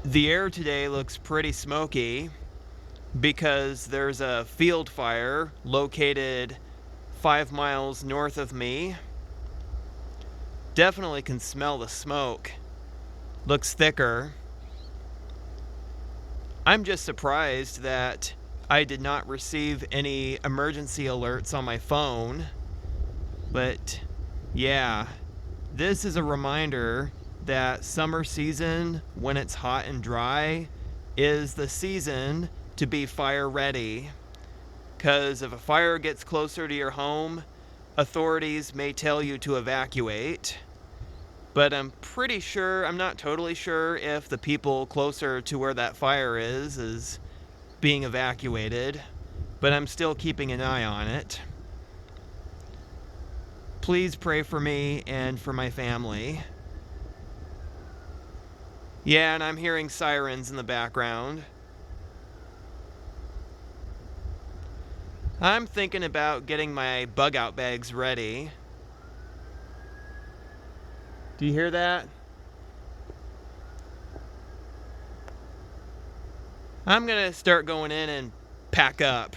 The air today looks pretty smoky because there's a field fire located 5 miles north of me. Definitely can smell the smoke. Looks thicker. I'm just surprised that I did not receive any emergency alerts on my phone. But yeah, this is a reminder that summer season, when it's hot and dry, is the season to be fire ready. Because if a fire gets closer to your home, authorities may tell you to evacuate. But I'm pretty sure, I'm not totally sure if the people closer to where that fire is being evacuated. But I'm still keeping an eye on it. Please pray for me and for my family. Yeah, and I'm hearing sirens in the background. I'm thinking about getting my bug out bags ready. Do you hear that? I'm gonna start going in and pack up.